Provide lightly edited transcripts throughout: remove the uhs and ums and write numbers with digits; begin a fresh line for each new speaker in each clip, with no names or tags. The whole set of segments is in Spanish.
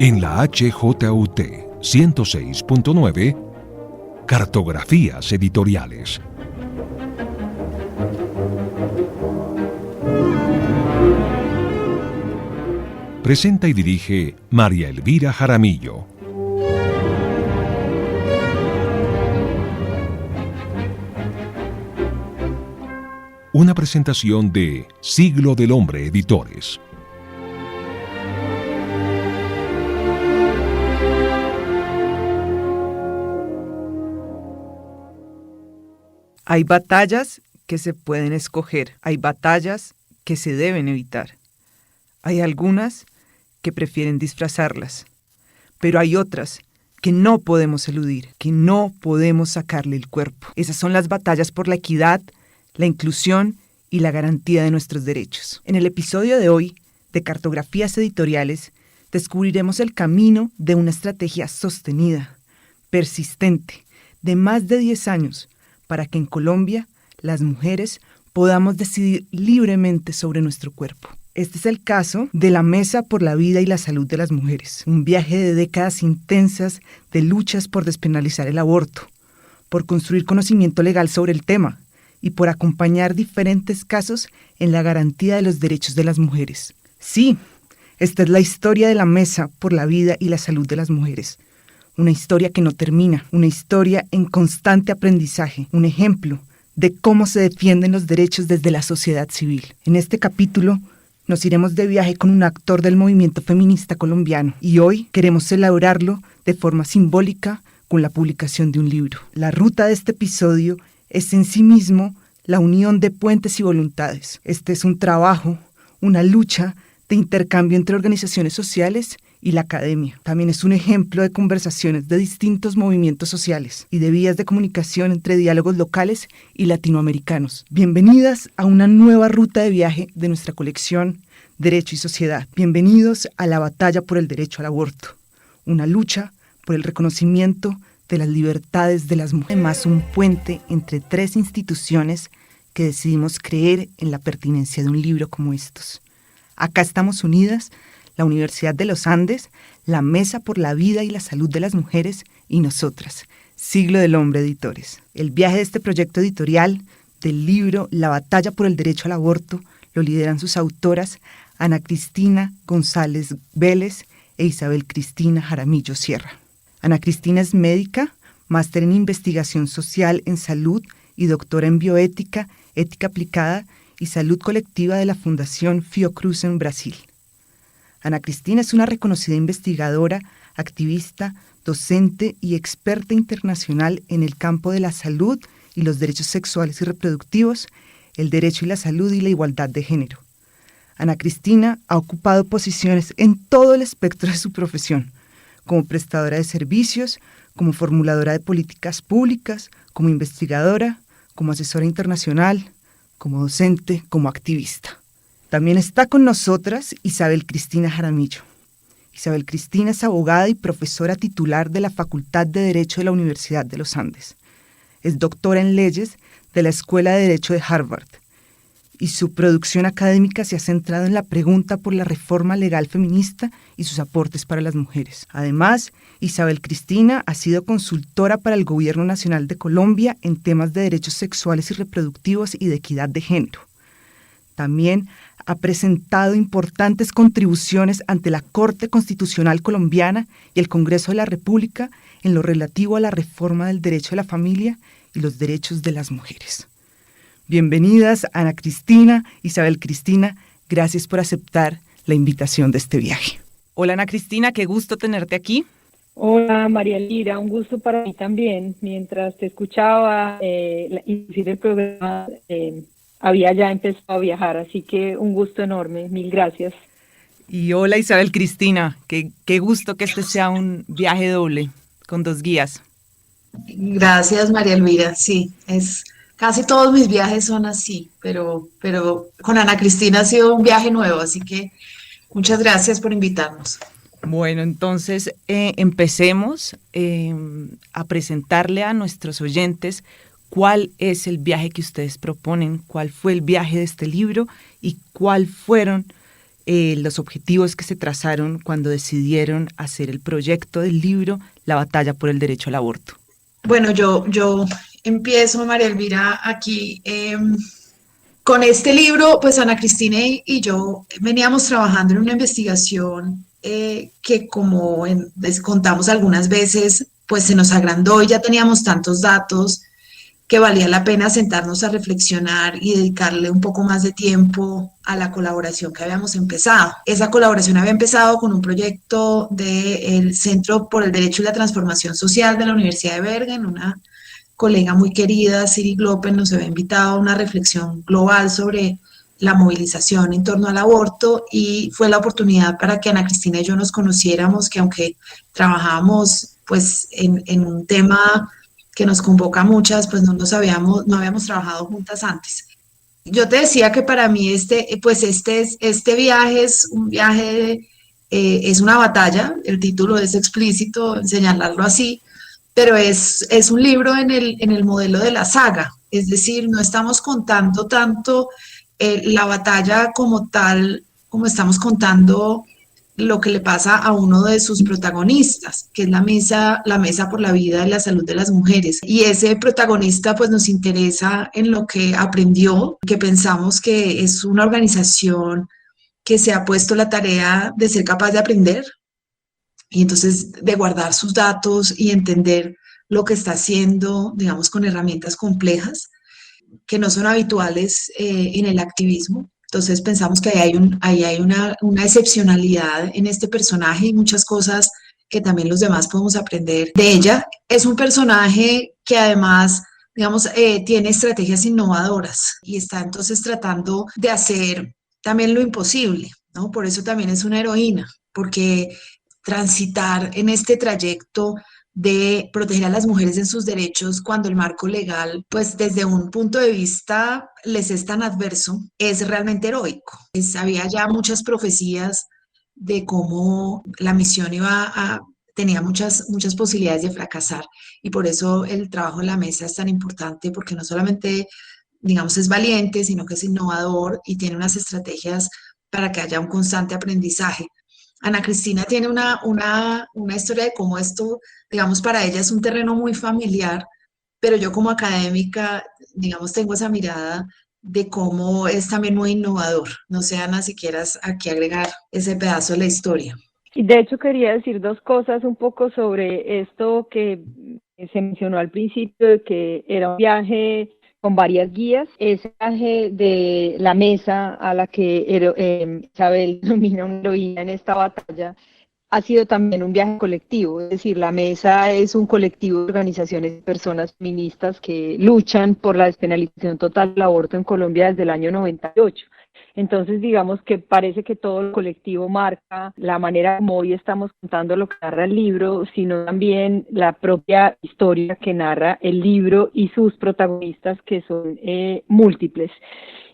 En la HJUT 106.9, Cartografías Editoriales. Presenta y dirige María Elvira Jaramillo. Una presentación de Siglo del Hombre Editores.
Hay batallas que se pueden escoger, hay batallas que se deben evitar. Hay algunas que prefieren disfrazarlas, pero hay otras que no podemos eludir, que no podemos sacarle el cuerpo. Esas son las batallas por la equidad, la inclusión y la garantía de nuestros derechos. En el episodio de hoy, de Cartografías Editoriales, descubriremos el camino de una estrategia sostenida, persistente, de más de 10 años, para que en Colombia las mujeres podamos decidir libremente sobre nuestro cuerpo. Este es el caso de la Mesa por la Vida y la Salud de las Mujeres, un viaje de décadas intensas de luchas por despenalizar el aborto, por construir conocimiento legal sobre el tema y por acompañar diferentes casos en la garantía de los derechos de las mujeres. Sí, esta es la historia de la Mesa por la Vida y la Salud de las Mujeres. Una historia que no termina, una historia en constante aprendizaje, un ejemplo de cómo se defienden los derechos desde la sociedad civil. En este capítulo nos iremos de viaje con un actor del movimiento feminista colombiano y hoy queremos celebrarlo de forma simbólica con la publicación de un libro. La ruta de este episodio es en sí mismo la unión de puentes y voluntades. Este es un trabajo, una lucha de intercambio entre organizaciones sociales y la academia. También es un ejemplo de conversaciones de distintos movimientos sociales y de vías de comunicación entre diálogos locales y latinoamericanos. Bienvenidas a una nueva ruta de viaje de nuestra colección Derecho y Sociedad. Bienvenidos a la batalla por el derecho al aborto, una lucha por el reconocimiento de las libertades de las mujeres. Además, un puente entre 3 instituciones que decidimos creer en la pertinencia de un libro como estos. Acá estamos unidas la Universidad de los Andes, la Mesa por la Vida y la Salud de las Mujeres y nosotras, Siglo del Hombre Editores. El viaje de este proyecto editorial del libro La Batalla por el Derecho al Aborto lo lideran sus autoras Ana Cristina González Vélez e Isabel Cristina Jaramillo Sierra. Ana Cristina es médica, máster en investigación social en salud y doctora en bioética, ética aplicada y salud colectiva de la Fundación Fiocruz en Brasil. Ana Cristina es una reconocida investigadora, activista, docente y experta internacional en el campo de la salud y los derechos sexuales y reproductivos, el derecho y la salud y la igualdad de género. Ana Cristina ha ocupado posiciones en todo el espectro de su profesión, como prestadora de servicios, como formuladora de políticas públicas, como investigadora, como asesora internacional, como docente, como activista. También está con nosotras Isabel Cristina Jaramillo. Isabel Cristina es abogada y profesora titular de la Facultad de Derecho de la Universidad de los Andes. Es doctora en leyes de la Escuela de Derecho de Harvard y su producción académica se ha centrado en la pregunta por la reforma legal feminista y sus aportes para las mujeres. Además, Isabel Cristina ha sido consultora para el Gobierno Nacional de Colombia en temas de derechos sexuales y reproductivos y de equidad de género. También ha presentado importantes contribuciones ante la Corte Constitucional Colombiana y el Congreso de la República en lo relativo a la reforma del derecho a la familia y los derechos de las mujeres. Bienvenidas, Ana Cristina, Isabel Cristina, gracias por aceptar la invitación de este viaje. Hola, Ana Cristina, qué gusto tenerte aquí.
Hola, María Elvira, un gusto para mí también. Mientras te escuchaba iniciar el programa, había ya empezado a viajar, así que un gusto enorme, mil gracias.
Y hola Isabel Cristina, qué gusto que este sea un viaje doble, con 2 guías.
Gracias, María Elvira, sí, casi todos mis viajes son así, pero con Ana Cristina ha sido un viaje nuevo, así que muchas gracias por invitarnos.
Bueno, entonces empecemos a presentarle a nuestros oyentes cuál es el viaje que ustedes proponen, cuál fue el viaje de este libro y cuáles fueron los objetivos que se trazaron cuando decidieron hacer el proyecto del libro La batalla por el derecho al aborto.
Bueno, yo empiezo, María Elvira, aquí con este libro. Pues Ana Cristina y yo veníamos trabajando en una investigación que, como les contamos algunas veces, pues se nos agrandó y ya teníamos tantos datos que valía la pena sentarnos a reflexionar y dedicarle un poco más de tiempo a la colaboración que habíamos empezado. Esa colaboración había empezado con un proyecto del Centro por el Derecho y la Transformación Social de la Universidad de Bergen. Una colega muy querida, Siri Glopen, nos había invitado a una reflexión global sobre la movilización en torno al aborto, y fue la oportunidad para que Ana Cristina y yo nos conociéramos, que aunque trabajábamos pues en un tema que nos convoca a muchas, pues no habíamos trabajado juntas antes. Yo te decía que para mí este viaje es un viaje, es una batalla. El título es explícito en señalarlo así, pero es un libro en el modelo de la saga, es decir, no estamos contando tanto la batalla como tal, como estamos contando lo que le pasa a uno de sus protagonistas, que es la mesa por la vida y la salud de las mujeres. Y ese protagonista pues nos interesa en lo que aprendió, que pensamos que es una organización que se ha puesto la tarea de ser capaz de aprender, y entonces de guardar sus datos y entender lo que está haciendo, digamos, con herramientas complejas que no son habituales en el activismo. Entonces pensamos que ahí hay una excepcionalidad en este personaje y muchas cosas que también los demás podemos aprender de ella. Es un personaje que además, digamos, tiene estrategias innovadoras y está entonces tratando de hacer también lo imposible, ¿no? Por eso también es una heroína, porque transitar en este trayecto de proteger a las mujeres en sus derechos cuando el marco legal, pues desde un punto de vista les es tan adverso, es realmente heroico. Había ya muchas profecías de cómo la misión tenía muchas posibilidades de fracasar, y por eso el trabajo en la mesa es tan importante, porque no solamente, digamos, es valiente, sino que es innovador y tiene unas estrategias para que haya un constante aprendizaje. Ana Cristina tiene una historia de cómo esto, digamos, para ella es un terreno muy familiar, pero yo como académica, digamos, tengo esa mirada de cómo es también muy innovador. No sé, Ana, si quieras aquí agregar ese pedazo de la historia.
Y de hecho quería decir dos cosas un poco sobre esto que se mencionó al principio, de que era un viaje con varias guías. Ese viaje de la mesa a la que Isabel denomina una heroína en esta batalla ha sido también un viaje colectivo. Es decir, la mesa es un colectivo de organizaciones y personas feministas que luchan por la despenalización total del aborto en Colombia desde el año 98. Entonces, digamos que parece que todo el colectivo marca la manera como hoy estamos contando lo que narra el libro, sino también la propia historia que narra el libro y sus protagonistas, que son múltiples.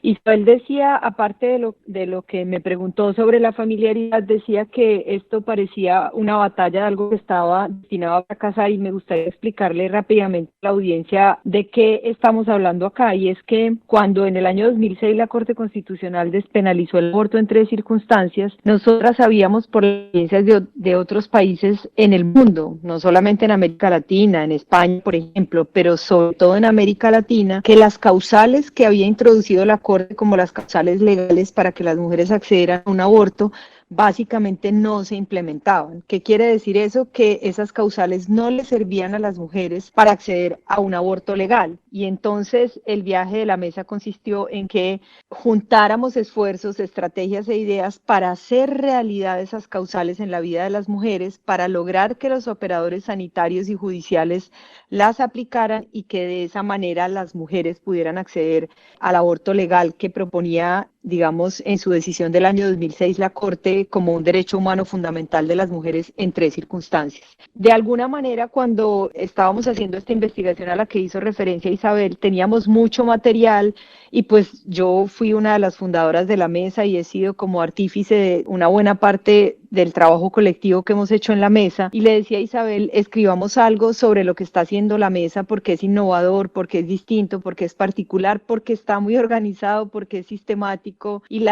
Isabel decía, aparte de lo que me preguntó sobre la familiaridad, decía que esto parecía una batalla de algo que estaba destinado a fracasar, y me gustaría explicarle rápidamente a la audiencia de qué estamos hablando acá. Y es que cuando en el año 2006 la Corte Constitucional despenalizó el aborto en 3 circunstancias, nosotras sabíamos por las experiencias de otros países en el mundo, no solamente en América Latina, en España, por ejemplo, pero sobre todo en América Latina, que las causales que había introducido la Corte como las causales legales para que las mujeres accedieran a un aborto básicamente no se implementaban. ¿Qué quiere decir eso? Que esas causales no le servían a las mujeres para acceder a un aborto legal. Y entonces el viaje de la mesa consistió en que juntáramos esfuerzos, estrategias e ideas para hacer realidad esas causales en la vida de las mujeres, para lograr que los operadores sanitarios y judiciales las aplicaran y que de esa manera las mujeres pudieran acceder al aborto legal que proponía, digamos, en su decisión del año 2006 la Corte como un derecho humano fundamental de las mujeres en 3 circunstancias. De alguna manera, cuando estábamos haciendo esta investigación a la que hizo referencia Isabel, teníamos mucho material, y pues yo fui una de las fundadoras de la mesa y he sido como artífice de una buena parte del trabajo colectivo que hemos hecho en la mesa y le decía a Isabel, escribamos algo sobre lo que está haciendo la mesa porque es innovador, porque es distinto, porque es particular, porque está muy organizado, porque es sistemático y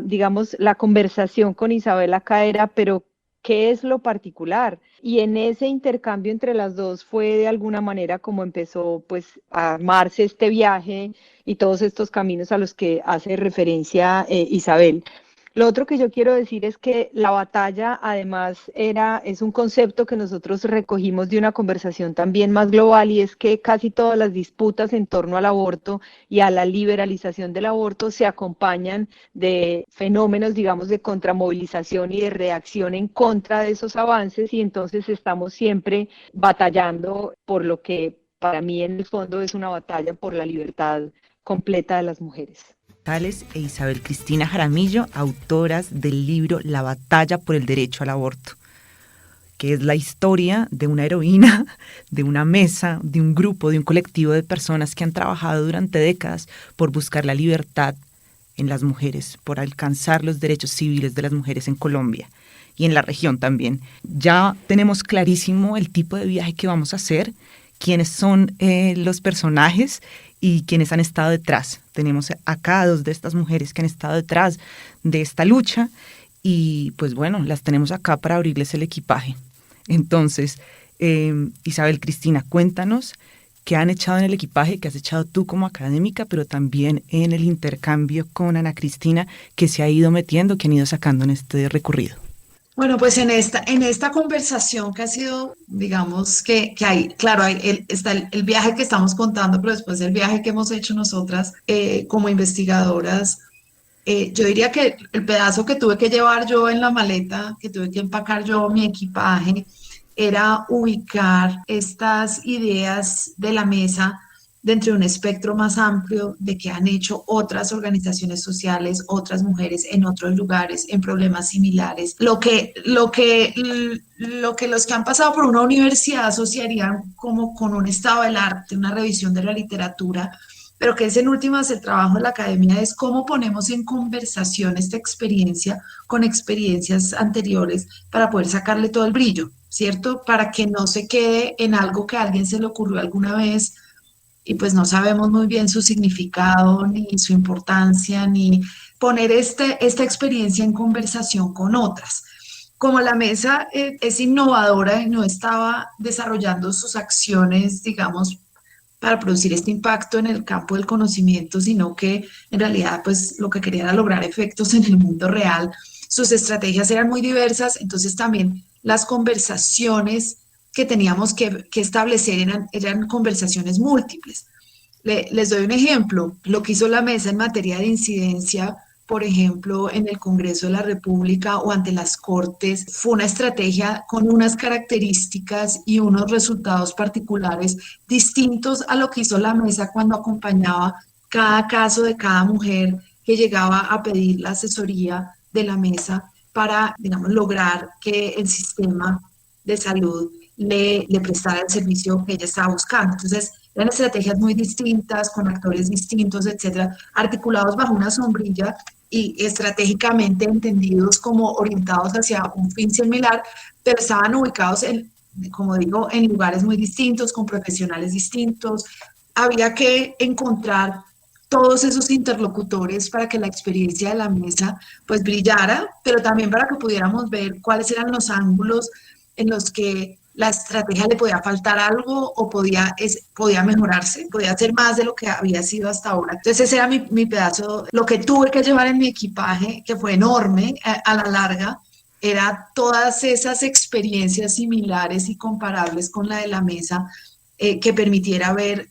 digamos, la conversación con Isabel acá era, pero ¿qué es lo particular? Y en ese intercambio entre las dos fue de alguna manera como empezó pues a armarse este viaje y todos estos caminos a los que hace referencia Isabel. Lo otro que yo quiero decir es que la batalla además es un concepto que nosotros recogimos de una conversación también más global y es que casi todas las disputas en torno al aborto y a la liberalización del aborto se acompañan de fenómenos, digamos, de contramovilización y de reacción en contra de esos avances y entonces estamos siempre batallando por lo que para mí en el fondo es una batalla por la libertad completa de las mujeres.
E Isabel Cristina Jaramillo, autoras del libro La batalla por el derecho al aborto, que es la historia de una heroína, de una mesa, de un grupo, de un colectivo de personas que han trabajado durante décadas por buscar la libertad en las mujeres, por alcanzar los derechos civiles de las mujeres en Colombia y en la región también. Ya tenemos clarísimo el tipo de viaje que vamos a hacer, quiénes son los personajes y quienes han estado detrás. Tenemos acá a dos de estas mujeres que han estado detrás de esta lucha y pues bueno, las tenemos acá para abrirles el equipaje. Entonces, Isabel Cristina, cuéntanos qué han echado en el equipaje, qué has echado tú como académica, pero también en el intercambio con Ana Cristina, que se ha ido metiendo, que han ido sacando en este recorrido.
Bueno, pues en esta conversación que ha sido, digamos, que hay, claro, está el viaje que estamos contando, pero después el viaje que hemos hecho nosotras como investigadoras, yo diría que el pedazo que tuve que llevar yo en la maleta, que tuve que empacar yo mi equipaje, era ubicar estas ideas de la mesa dentro de un espectro más amplio de que han hecho otras organizaciones sociales, otras mujeres en otros lugares, en problemas similares. Lo que los que han pasado por una universidad asociarían como con un estado del arte, una revisión de la literatura, pero que es en últimas el trabajo de la academia, es cómo ponemos en conversación esta experiencia con experiencias anteriores para poder sacarle todo el brillo, ¿cierto? Para que no se quede en algo que a alguien se le ocurrió alguna vez y pues no sabemos muy bien su significado, ni su importancia, ni poner esta experiencia en conversación con otras. Como la mesa es innovadora y no estaba desarrollando sus acciones, digamos, para producir este impacto en el campo del conocimiento, sino que en realidad pues lo que quería era lograr efectos en el mundo real. Sus estrategias eran muy diversas, entonces también las conversaciones que teníamos que establecer eran conversaciones múltiples. Les doy un ejemplo, lo que hizo la mesa en materia de incidencia, por ejemplo, en el Congreso de la República o ante las Cortes, fue una estrategia con unas características y unos resultados particulares distintos a lo que hizo la mesa cuando acompañaba cada caso de cada mujer que llegaba a pedir la asesoría de la mesa para, digamos, lograr que el sistema de salud le prestara el servicio que ella estaba buscando. Entonces, eran estrategias muy distintas, con actores distintos, etcétera, articulados bajo una sombrilla y estratégicamente entendidos como orientados hacia un fin similar, pero estaban ubicados, como digo, en lugares muy distintos, con profesionales distintos. Había que encontrar todos esos interlocutores para que la experiencia de la mesa pues brillara, pero también para que pudiéramos ver cuáles eran los ángulos en los que la estrategia le podía faltar algo o podía mejorarse, podía hacer más de lo que había sido hasta ahora. Entonces ese era mi pedazo, lo que tuve que llevar en mi equipaje, que fue enorme a la larga, era todas esas experiencias similares y comparables con la de la mesa, que permitiera ver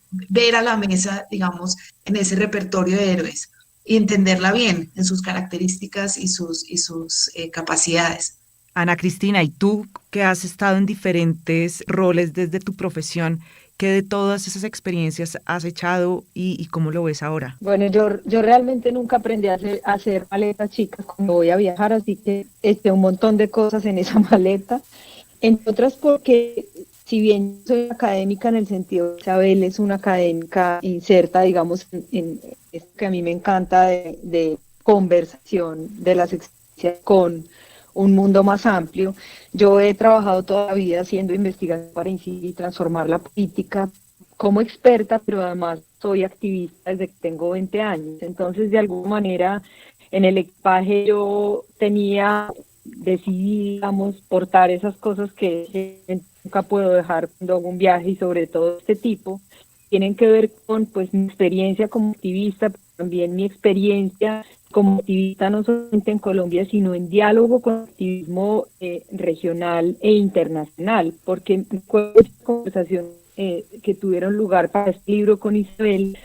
a la mesa, digamos, en ese repertorio de héroes y entenderla bien en sus características y sus capacidades.
Ana Cristina, y tú que has estado en diferentes roles desde tu profesión, ¿qué de todas esas experiencias has echado y cómo lo ves ahora?
Bueno, yo realmente nunca aprendí a hacer maletas chicas cuando voy a viajar, así que eché un montón de cosas en esa maleta, entre otras porque si bien soy académica en el sentido de Isabel es una académica inserta, digamos, en esto que a mí me encanta de conversación de las experiencias con un mundo más amplio. Yo he trabajado toda la vida haciendo investigación para incidir y transformar la política como experta, pero además soy activista desde que tengo 20 años. Entonces, de alguna manera, en el equipaje yo decidí, digamos, portar esas cosas que nunca puedo dejar cuando hago un viaje, y sobre todo este tipo, tienen que ver con pues mi experiencia como activista, pero también mi experiencia como activista no solamente en Colombia, sino en diálogo con el activismo regional e internacional, porque recuerdo conversaciones que tuvieron lugar para este libro con Isabel,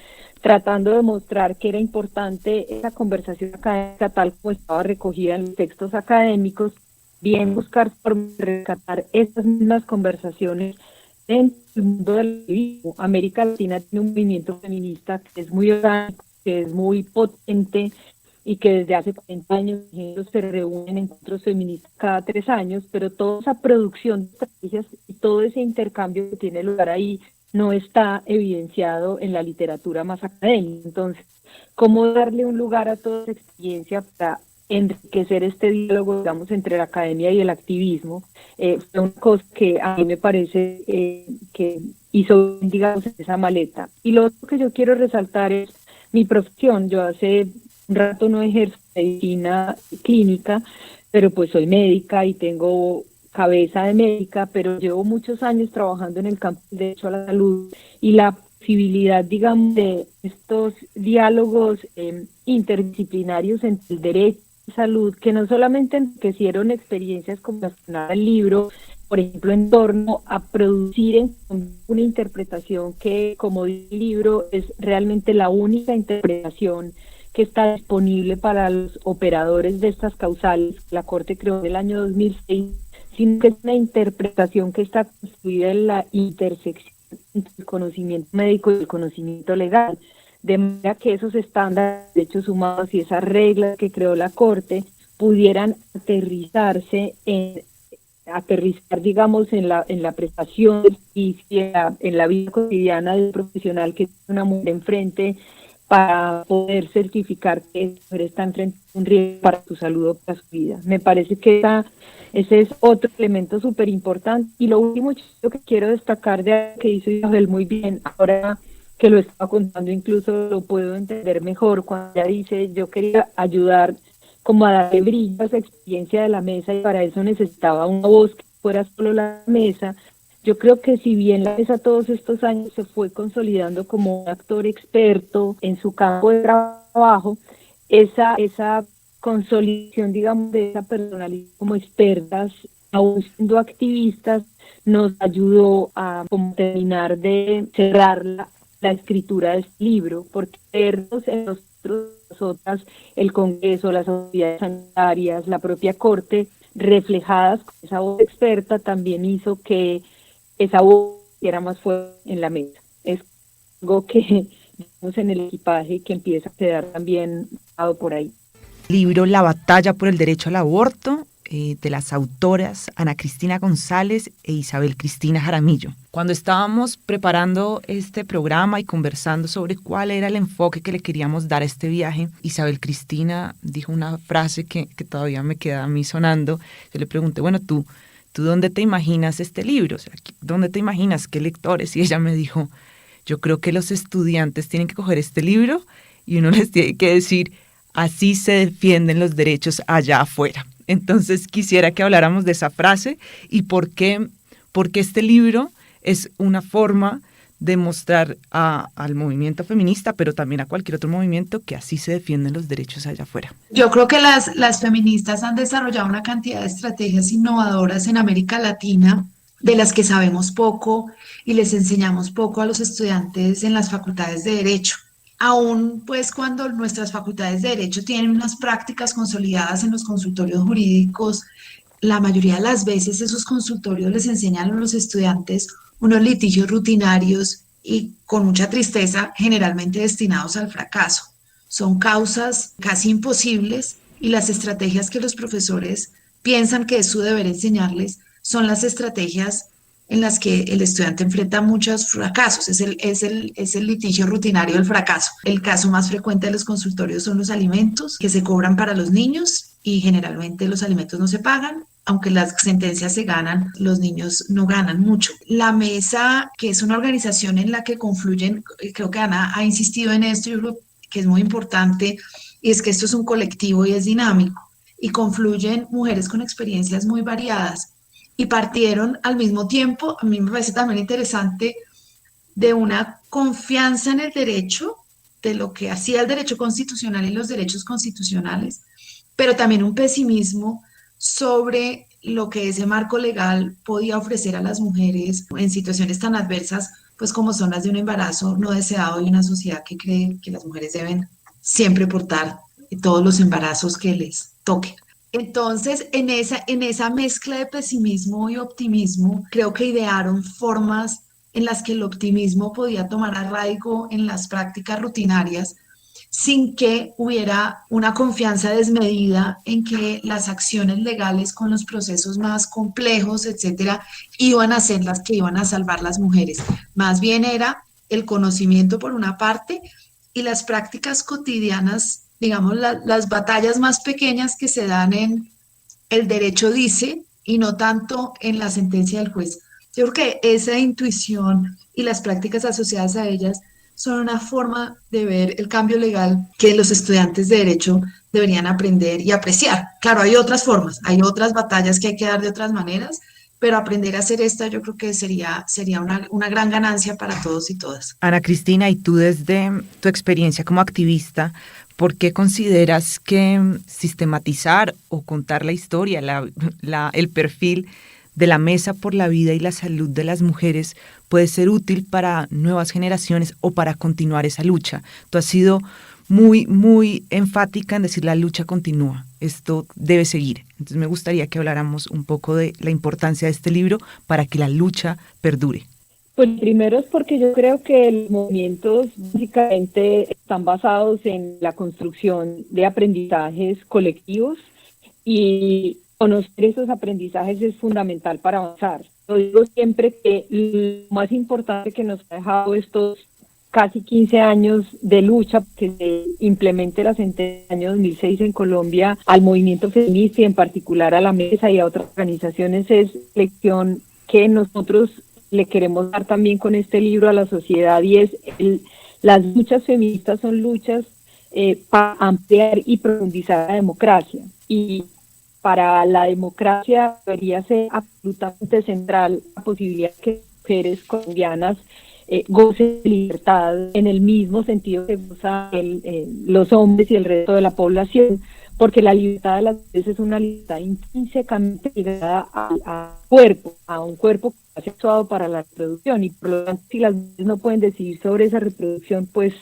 tratando de mostrar que era importante esa conversación académica tal como estaba recogida en los textos académicos, bien buscar formas de rescatar esas mismas conversaciones en el mundo del activismo. América Latina tiene un movimiento feminista que es muy orgánico, que es muy potente, y que desde hace 40 años se reúnen en encuentros feministas cada 3 años, pero toda esa producción de estrategias y todo ese intercambio que tiene lugar ahí no está evidenciado en la literatura más académica. Entonces, ¿cómo darle un lugar a toda esa experiencia para enriquecer este diálogo, digamos, entre la academia y el activismo? Fue una cosa que a mí me parece que hizo, digamos, esa maleta. Y lo otro que yo quiero resaltar es mi profesión. Yo hace un rato no ejerzo medicina clínica, pero pues soy médica y tengo cabeza de médica, pero llevo muchos años trabajando en el campo del derecho a la salud, y la posibilidad, digamos, de estos diálogos interdisciplinarios entre el derecho y la salud, que no solamente enriquecieron experiencias como las que narra el libro, por ejemplo, en torno a producir una interpretación que, como dice el libro, es realmente la única interpretación que está disponible para los operadores de estas causales, la Corte creó en el año 2006, sino que es una interpretación que está construida en la intersección entre el conocimiento médico y el conocimiento legal, de manera que esos estándares de derechos humanos y esas reglas que creó la Corte pudieran aterrizar, digamos, en la prestación y en la vida cotidiana del profesional que tiene una mujer enfrente, para poder certificar que esa mujer está enfrente a un riesgo para su salud o para su vida. Me parece que ese es otro elemento súper importante. Y lo último que quiero destacar de algo que hizo Isabel muy bien, ahora que lo estaba contando incluso lo puedo entender mejor, cuando ella dice: yo quería ayudar como a darle brillo a esa experiencia de la mesa, y para eso necesitaba una voz que fuera solo la mesa. Yo creo que si bien la mesa todos estos años se fue consolidando como un actor experto en su campo de trabajo, esa consolidación, digamos, de esa personalidad como expertas, aún siendo activistas, nos ayudó a como terminar de cerrar la escritura de este libro, porque vernos en nosotras, el Congreso, las autoridades sanitarias, la propia Corte, reflejadas con esa voz experta, también hizo que esa voz era más fuerte en la mesa. Es algo que vemos en el equipaje que empieza a quedar también por ahí.
Libro La batalla por el derecho al aborto, de las autoras Ana Cristina González e Isabel Cristina Jaramillo. Cuando estábamos preparando este programa y conversando sobre cuál era el enfoque que le queríamos dar a este viaje, Isabel Cristina dijo una frase que todavía me queda a mí sonando. Yo le pregunté: bueno, ¿Tú dónde te imaginas este libro? O sea, ¿dónde te imaginas? ¿Qué lectores? Y ella me dijo: yo creo que los estudiantes tienen que coger este libro y uno les tiene que decir: así se defienden los derechos allá afuera. Entonces quisiera que habláramos de esa frase y por qué este libro es una forma de mostrar al movimiento feminista, pero también a cualquier otro movimiento, que así se defienden los derechos allá afuera.
Yo creo que las feministas han desarrollado una cantidad de estrategias innovadoras en América Latina, de las que sabemos poco y les enseñamos poco a los estudiantes en las facultades de Derecho. Aún pues cuando nuestras facultades de Derecho tienen unas prácticas consolidadas en los consultorios jurídicos, la mayoría de las veces esos consultorios les enseñan a los estudiantes unos litigios rutinarios y, con mucha tristeza, generalmente destinados al fracaso. Son causas casi imposibles, y las estrategias que los profesores piensan que es su deber enseñarles son las estrategias en las que el estudiante enfrenta muchos fracasos. Es el litigio rutinario del fracaso. El caso más frecuente de los consultorios son los alimentos que se cobran para los niños, y generalmente los alimentos no se pagan. Aunque las sentencias se ganan, los niños no ganan mucho. La Mesa, que es una organización en la que confluyen, creo que Ana ha insistido en esto, yo creo que es muy importante, y es que esto es un colectivo y es dinámico, y confluyen mujeres con experiencias muy variadas, y partieron al mismo tiempo, a mí me parece también interesante, de una confianza en el derecho, de lo que hacía el derecho constitucional y los derechos constitucionales, pero también un pesimismo sobre lo que ese marco legal podía ofrecer a las mujeres en situaciones tan adversas, pues como son las de un embarazo no deseado y una sociedad que cree que las mujeres deben siempre portar todos los embarazos que les toquen. Entonces, en esa mezcla de pesimismo y optimismo, creo que idearon formas en las que el optimismo podía tomar arraigo en las prácticas rutinarias sin que hubiera una confianza desmedida en que las acciones legales con los procesos más complejos, etcétera, iban a ser las que iban a salvar las mujeres. Más bien era el conocimiento por una parte y las prácticas cotidianas, digamos, las batallas más pequeñas que se dan en el derecho dice y no tanto en la sentencia del juez. Yo creo que esa intuición y las prácticas asociadas a ellas son una forma de ver el cambio legal que los estudiantes de derecho deberían aprender y apreciar. Claro, hay otras formas, hay otras batallas que hay que dar de otras maneras, pero aprender a hacer esta yo creo que sería una gran ganancia para todos y todas.
Ana Cristina, y tú desde tu experiencia como activista, ¿por qué consideras que sistematizar o contar la historia, el perfil de la Mesa por la Vida y la Salud de las Mujeres puede ser útil para nuevas generaciones o para continuar esa lucha? Tú has sido muy, muy enfática en decir la lucha continúa, esto debe seguir. Entonces me gustaría que habláramos un poco de la importancia de este libro para que la lucha perdure.
Pues primero es porque yo creo que los movimientos básicamente están basados en la construcción de aprendizajes colectivos y conocer esos aprendizajes es fundamental para avanzar. Yo digo siempre que lo más importante que nos ha dejado estos casi 15 años de lucha que se implemente la sentencia del año 2006 en Colombia al movimiento feminista y en particular a la Mesa y a otras organizaciones es lección que nosotros le queremos dar también con este libro a la sociedad y es las luchas feministas son luchas para ampliar y profundizar la democracia y para la democracia debería ser absolutamente central la posibilidad de que mujeres colombianas gocen de libertad en el mismo sentido que gozan los hombres y el resto de la población, porque la libertad de las mujeres es una libertad intrínsecamente ligada al cuerpo, a un cuerpo que está sexuado para la reproducción, y por lo tanto si las mujeres no pueden decidir sobre esa reproducción, pues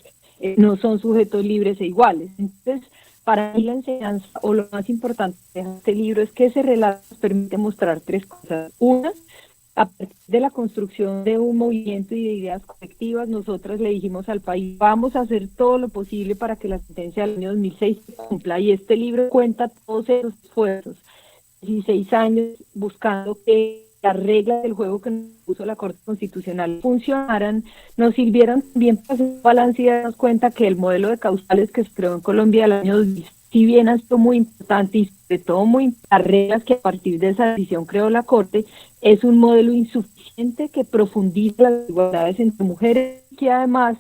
no son sujetos libres e iguales. Entonces, para mí la enseñanza, o lo más importante de este libro, es que ese relato nos permite mostrar tres cosas. Una, a partir de la construcción de un movimiento y de ideas colectivas, nosotras le dijimos al país, vamos a hacer todo lo posible para que la sentencia del año 2006 se cumpla, y este libro cuenta todos esos esfuerzos. 16 años buscando que las reglas del juego que nos puso la Corte Constitucional funcionaran, nos sirvieron bien para hacer un balance y darnos cuenta que el modelo de causales que se creó en Colombia el año 2000, si bien ha sido muy importante y sobre todo las reglas que a partir de esa decisión creó la Corte, es un modelo insuficiente que profundiza las desigualdades entre mujeres y que además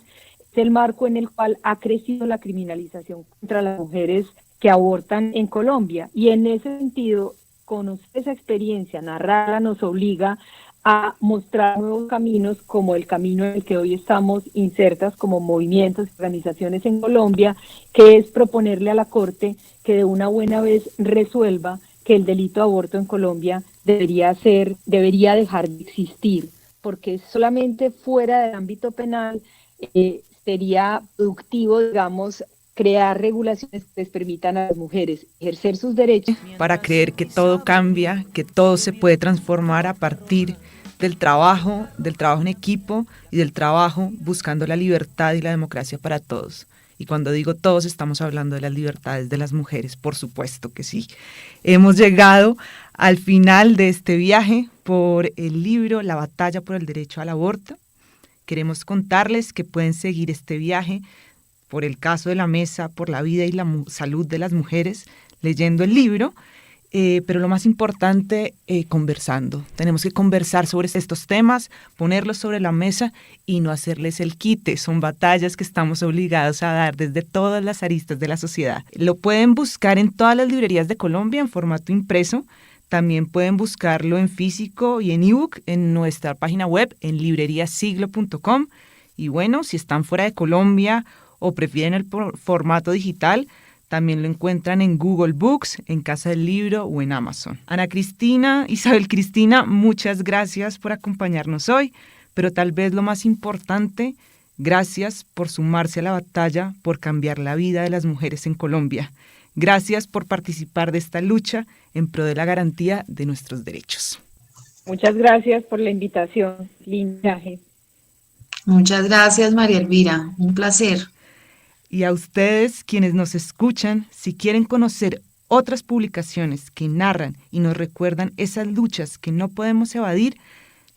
es el marco en el cual ha crecido la criminalización contra las mujeres que abortan en Colombia. Y en ese sentido, conocer esa experiencia, narrarla, nos obliga a mostrar nuevos caminos, como el camino en el que hoy estamos insertas como movimientos y organizaciones en Colombia, que es proponerle a la Corte que de una buena vez resuelva que el delito de aborto en Colombia debería dejar de existir, porque solamente fuera del ámbito penal sería productivo, digamos, crear regulaciones que les permitan a las mujeres ejercer sus derechos.
Para creer que todo cambia, que todo se puede transformar a partir del trabajo en equipo y del trabajo buscando la libertad y la democracia para todos. Y cuando digo todos, estamos hablando de las libertades de las mujeres, por supuesto que sí. Hemos llegado al final de este viaje por el libro La batalla por el derecho al aborto. Queremos contarles que pueden seguir este viaje por el caso de la Mesa por la Vida y la Salud de las Mujeres. leyendo el libro, pero lo más importante, conversando. Tenemos que conversar sobre estos temas, ponerlos sobre la mesa y no hacerles el quite. Son batallas que estamos obligados a dar desde todas las aristas de la sociedad. Lo pueden buscar en todas las librerías de Colombia en formato impreso. También pueden buscarlo en físico y en ebook en nuestra página web en libreriasiglo.com. Y bueno, si están fuera de Colombia o prefieren el formato digital, también lo encuentran en Google Books, en Casa del Libro o en Amazon. Ana Cristina, Isabel Cristina, muchas gracias por acompañarnos hoy, pero tal vez lo más importante, gracias por sumarse a la batalla por cambiar la vida de las mujeres en Colombia. Gracias por participar de esta lucha en pro de la garantía de nuestros derechos.
Muchas gracias por la invitación. Lindo viaje.
Muchas gracias, María Elvira. Un placer.
Y a ustedes, quienes nos escuchan, si quieren conocer otras publicaciones que narran y nos recuerdan esas luchas que no podemos evadir,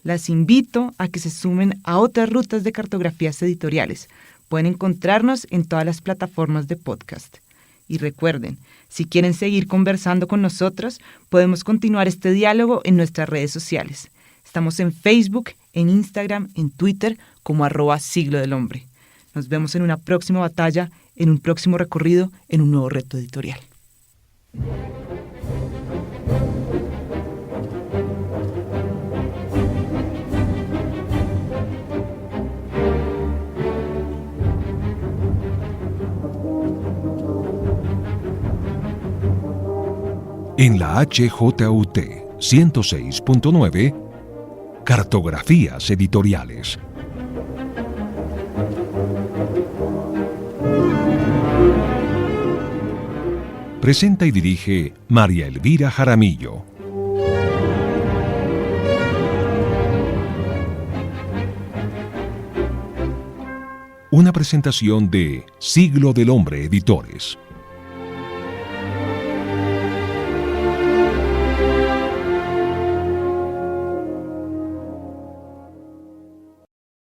las invito a que se sumen a otras rutas de cartografías editoriales. Pueden encontrarnos en todas las plataformas de podcast. Y recuerden, si quieren seguir conversando con nosotros, podemos continuar este diálogo en nuestras redes sociales. Estamos en Facebook, en Instagram, en Twitter, como @Siglo del Hombre. Nos vemos en una próxima batalla, en un próximo recorrido, en un nuevo reto editorial.
En la HJUT 106.9, Cartografías Editoriales. Presenta y dirige María Elvira Jaramillo. Una presentación de Siglo del Hombre Editores.